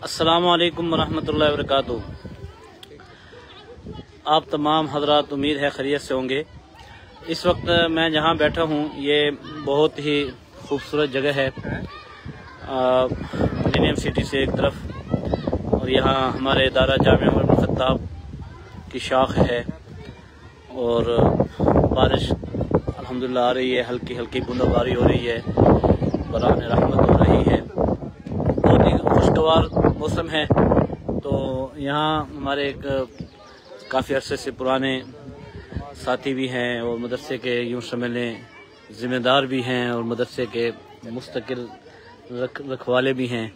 अस्सलामु अलैकुम वरहमतुल्लाहि वबरकातुहू। आप तमाम हजरात उम्मीद है खैरियत से होंगे। इस वक्त मैं जहाँ बैठा हूँ ये बहुत ही खूबसूरत जगह है, मिलेनियम सिटी से एक तरफ, और यहाँ हमारे इदारा जामिया उमर इब्न खत्ताब की शाख है और बारिश अल्हम्दुलिल्लाह आ रही है, हल्की हल्की बूंदाबारी हो रही है, बरान रहमत हो रही है, बहुत ही खुशगवार मौसम है। तो यहाँ हमारे एक काफ़ी अरसे से पुराने साथी भी हैं और मदरसे के यूँ समझ लें ज़िम्मेदार भी हैं और मदरसे के मुस्तकिल रखवाले भी हैं।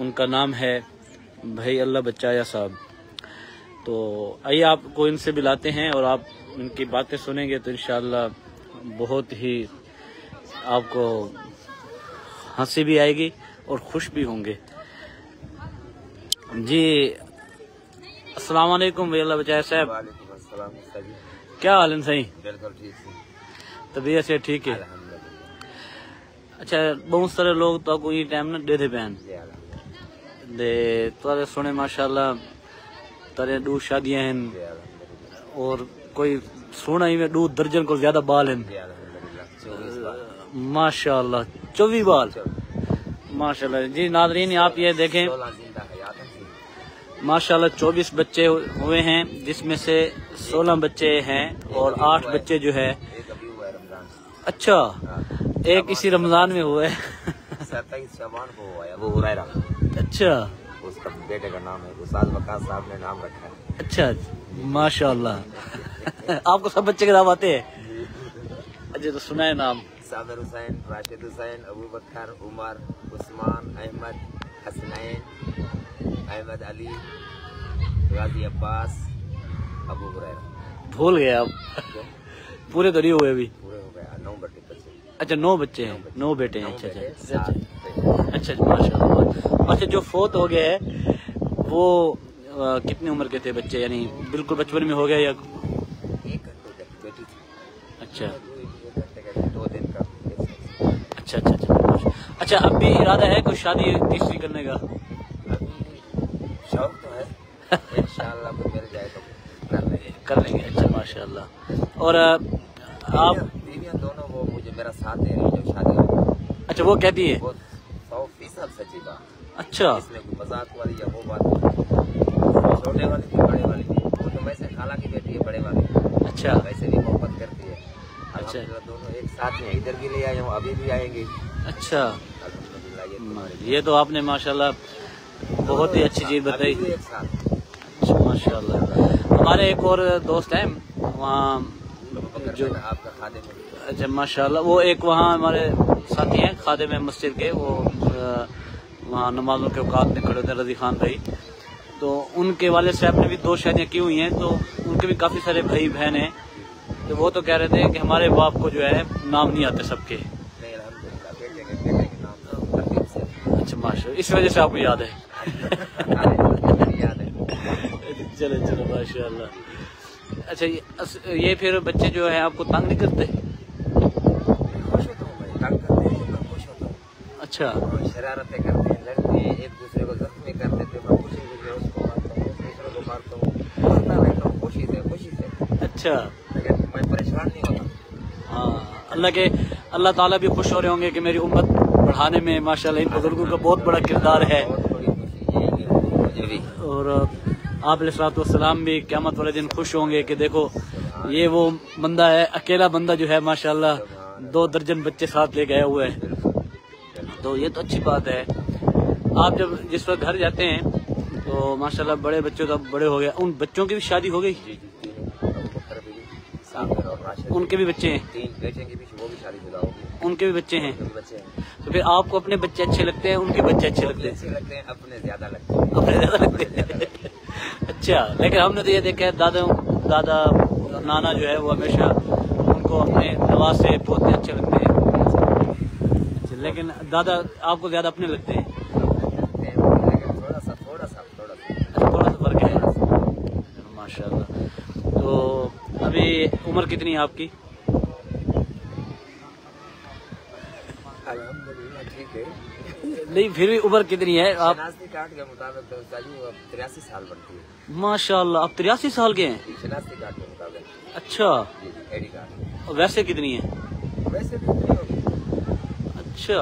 उनका नाम है भाई अल्लाह बचाया साहब। तो आइए आपको इनसे मिलाते हैं और आप इनकी बातें सुनेंगे तो इंशाअल्लाह बहुत ही आपको हंसी भी आएगी और खुश भी होंगे। जी अस्सलाम वालेकुम भाई अल्लाह बचाया साहब। वालेकुम अस्सलाम। क्या हाल है सही? बिल्कुल ठीक है, तबीयत से ठीक है? अच्छा, बहुत सारे लोग तो कोई टाइम ना दे पैन दे तो सुने माशाल्लाह तारे 2 शादियां हैं और कोई सोना ही में 2 दर्जन को ज्यादा बाल हैं माशाल्लाह, 24 बाल माशाल्लाह। जी नादरीन आप ये देखें माशाल्लाह 24 बच्चे हुए हैं, जिसमें से 16 बच्चे हैं और 8 बच्चे जो है अच्छा एक इसी रमजान में हुआ है 27 शबान को हुआ है, वो हुरैरा। अच्छा, उसका बेटे का नाम है उस्ताद वकास साहब ने नाम रखा है। अच्छा माशाल्लाह आपको सब बच्चे के नाम आते हैं? अच्छा तो सुना है नाम? साबिर हुसैन, राशिद हुसैन, अबू बकर, उमर, उस्मान, अहमद, हसनैन, अहमद अली, गाजी अब्बास, अबू हुरैरा। भूल गए आप पूरे तो नहीं हुए अभी? पूरे हो गया 9 बच्चे। अच्छा 9 बच्चे हैं, 9 बेटे हैं। अच्छा अच्छा माशाल्लाह। अच्छा जो फोत हो गया है वो कितनी उम्र के थे बच्चे, यानी बिल्कुल बचपन में हो गया या? 1 घंटे बेटी थी। अच्छा 2 दिन का। अच्छा अच्छा अच्छा अच्छा। अब भी इरादा है कोई शादी तीसरी करने का? शौक तो है, इंशाअल्लाह को मिल जाए तो कर लेंगे। अच्छा माशाल्लाह। और आप बीवियां दोनों वो मुझे मेरा साथ दे रही है जो शादी हो। अच्छा वो कहती है? वो 100% सच्ची बात। अच्छा, इसमें कोई मजाक वाली या वो बात नहीं। छोटे वाली थी बड़े वाली थी, वो तो वैसे खाला की बेटी है बड़े वाली। अच्छा वैसे भी मोहब्बत करती है। अच्छा दोनों एक साथ में इधर भी ले आए हूँ, अभी भी आएंगे। अच्छा अल्हम्दुलिल्लाह। ये तो आपने माशाल्लाह बहुत ही अच्छी चीज बताई। एक साथ अच्छा माशाल्लाह। हमारे एक और दोस्त हैं वहाँ जो आपका खादे में। अच्छा माशाल्लाह, वो एक वहाँ हमारे साथी हैं खादे में मस्जिद के, वो वहाँ नमाजों के औकात में खड़े होते हैं, रजी खान भाई। तो उनके वाले साहब ने भी 2 शादियाँ की हुई हैं, तो उनके भी काफ़ी सारे भाई बहन हैं। तो वो तो कह रहे थे कि हमारे बाप को जो है नाम नहीं आते सबके। अच्छा माशाल्लाह, इस वजह से आपको याद है? चलो चलो माशाल्लाह। अच्छा ये फिर बच्चे जो है आपको तंग नहीं करते? खुश होता हूँ भाई, तंग करते हैं मैं खुश होता हूँ। अच्छा, शरारतें करते हैं, लड़ते हैं, एक दूसरे को जख्मी कर देते हैं, मैं खुशी खुशी उसको मारता हूँ, दूसरे को मारता हूँ, मारता रहता हूँ खुशी से। अच्छा, लेकिन मैं परेशान नहीं होता। हाँ अल्लाह ताला भी खुश हो रहे होंगे कि मेरी उम्मत बढ़ाने में माशाल्लाह इन बुजुर्गों का बहुत बड़ा किरदार है। बहुत बड़ी खुशी है मुझे भी। और आप अलैहिस्सलाम भी क़यामत वाले दिन खुश होंगे कि देखो ये वो बंदा है, अकेला बंदा जो है माशाल्लाह 2 दर्जन बच्चे साथ ले गया हुआ है। तो ये तो अच्छी बात है। आप जब जिस वक्त घर जाते हैं तो माशाल्लाह बड़े बच्चे तो अब बड़े हो गए, उन बच्चों की भी शादी हो गई? उनके भी बच्चे हैं? 3 बेटे की भी वो भी शादीशुदा होगी। उनके भी बच्चे हैं? बच्चे हैं। तो फिर आपको अपने बच्चे अच्छे लगते हैं, उनके बच्चे अच्छे लगते हैं? अपने ज्यादा लगते हैं। अपने ज्यादा लगते हैं अच्छा, लेकिन हमने तो ये देखा है दादा नाना जो है वो हमेशा उनको अपने नवासे पोते अच्छे लगते हैं। लेकिन दादा आपको ज्यादा अपने लगते हैं? लेकिन थोड़ा सा फर्क है माशाल्लाह। तो अभी उम्र कितनी है आपकी? अल्हम्दुलिल्लाह लिखे। नहीं फिर भी उम्र कितनी है आप? शनाख्ती कार्ड के मुताबिक तो उस्ताद जी अब 83 साल बनती है। माशाल्लाह, आप 83 साल के हैं? शनाख्ती कार्ड के मुताबिक। अच्छा, आईडी कार्ड। और वैसे कितनी है? वैसे भी नहीं होगी। अच्छा,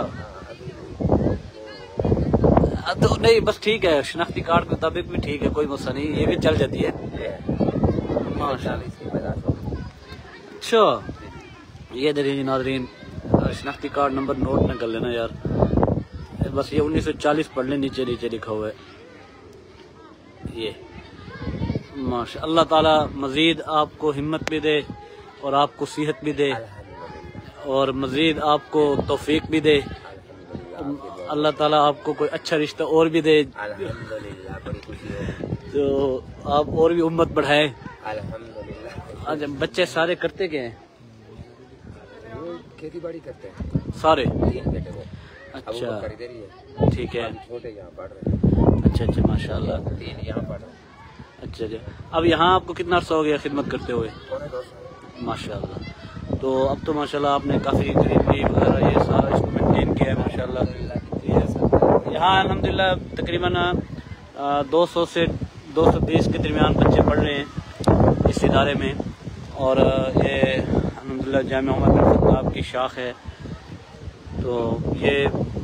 हाँ, तो नहीं बस ठीक है, शनाख्ती कार्ड के मुताबिक भी ठीक है, कोई मसला नहीं, ये भी चल जाती है। माशाल्लाह। अच्छा, ये देखिए जी नाज़रीन, शनाख्ती कार्ड नंबर नोट न कर लेना यार, बस ये 1940 पढ़ ले, नीचे नीचे लिखा हुआ है ये। माशा अल्लाह ताला मज़ीद आपको हिम्मत भी दे और आपको सेहत भी दे और मज़ीद आपको तौफीक भी दे। अल्लाह ताला आपको कोई अच्छा रिश्ता और भी दे तो आप और भी उम्मत बढ़ाएं। अच्छा, बच्चे सारे करते क्या हैं? खेती बाड़ी करते हैं सारे? 3 बेटे वो। अच्छा, ठीक है। छोटे यहाँ पढ़ रहे हैं। अच्छा अच्छा, माशाल्लाह। 3 यहाँ पढ़ रहे हैं। अच्छा अच्छा, अब यहाँ आपको कितना अर्सा हो गया खिदमत करते हुए? पौने 2 साल। माशाल्लाह। तो अब तो माशाल्लाह आपने काफ़ी गरीबी वगैरह ये सारा इसको मेंटेन किया है माशाल्लाह। यहाँ अल्हम्दुलिल्लाह तकरीबन 200 से 220 के दरमियान बच्चे पढ़ रहे हैं इस इदारे में और ये अल्हम्दुलिल्लाह जामिया उमर बिन खत्ताब की शाख है। तो ये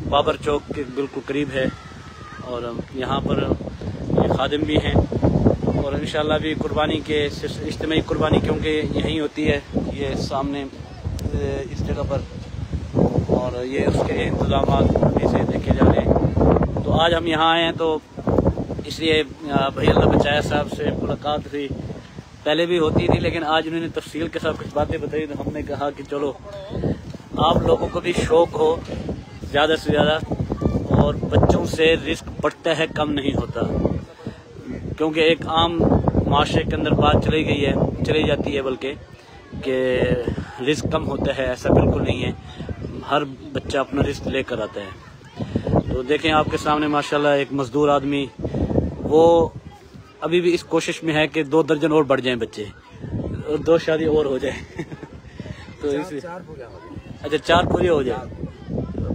बाबर चौक के बिल्कुल करीब है और यहाँ पर ये खादिम भी हैं और इंशाल्लाह भी कुर्बानी के इज्तिमाई कुर्बानी क्योंकि यहीं होती है, ये सामने इस जगह पर, और ये उसके इंतजाम अभी से देखे जा रहे हैं। तो आज हम यहाँ आए हैं तो इसलिए भैया अल्लाह बचाया साहब से मुलाकात हुई, पहले भी होती थी लेकिन आज उन्होंने तफसील के साथ कुछ बातें बताई तो हमने कहा कि चलो आप लोगों को भी शौक हो ज़्यादा से ज़्यादा और बच्चों से रिस्क बढ़ता है, कम नहीं होता, क्योंकि एक आम माशरे के अंदर बात चली जाती है बल्कि कि रिस्क कम होता है, ऐसा बिल्कुल नहीं है, हर बच्चा अपना रिस्क लेकर आता है। तो देखें आपके सामने माशाल्लाह एक मजदूर आदमी, वो अभी भी इस कोशिश में है कि 2 दर्जन और बढ़ जाएं बच्चे और 2 शादी और हो जाए तो इसी 4 पूरा हो गया। अच्छा 4 पूरी हो जाए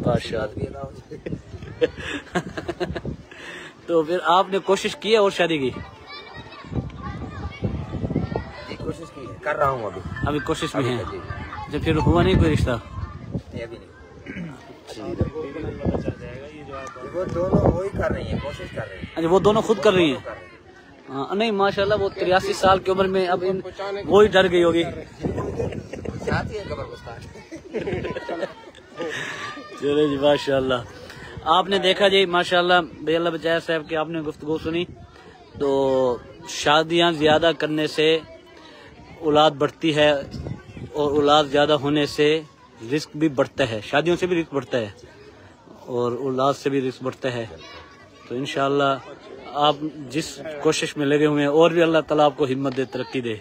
बादशाह तो फिर आपने कोशिश की है और शादी की? कोशिश की है, कर रहा हूँ अभी कोशिश में है। जब फिर हुआ नहीं कोई रिश्ता? अभी नहीं। वो दोनों वही कर रही है, कोशिश कर रही है। अच्छा, वो दोनों खुद कर रही हैं? हाँ, नहीं माशाल्लाह, वो 83 साल की उम्र में अब वो ही डर गई होगी। चलो जी माशाल्लाह। आपने देखा जी माशाल्लाह भैया अल्लाह बचाया साहब की आपने गुफ्तगू सुनी, तो शादियां ज्यादा करने से औलाद बढ़ती है और औलाद ज्यादा होने से रिस्क भी बढ़ता है, शादियों से भी रिस्क बढ़ता है और औलाद से भी रिस्क बढ़ता है। तो इंशाअल्लाह आप जिस कोशिश में लगे हुए हैं और भी अल्लाह ताला आपको हिम्मत दे, तरक्की दे।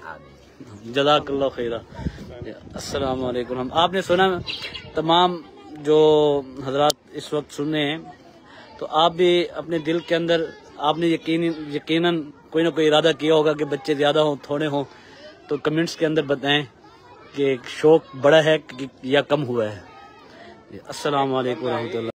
जज़ाकल्लाह खैरा। अस्सलाम वालेकुम। आपने सुना तमाम जो हजरात इस वक्त सुन रहे हैं, तो आप भी अपने दिल के अंदर आपने यकीनन कोई ना कोई इरादा किया होगा कि बच्चे ज़्यादा हों थोड़े हों, तो कमेंट्स के अंदर बताएं कि शौक बड़ा है या कम हुआ है। अस्सलाम वालेकुम रहमतुल्लाह।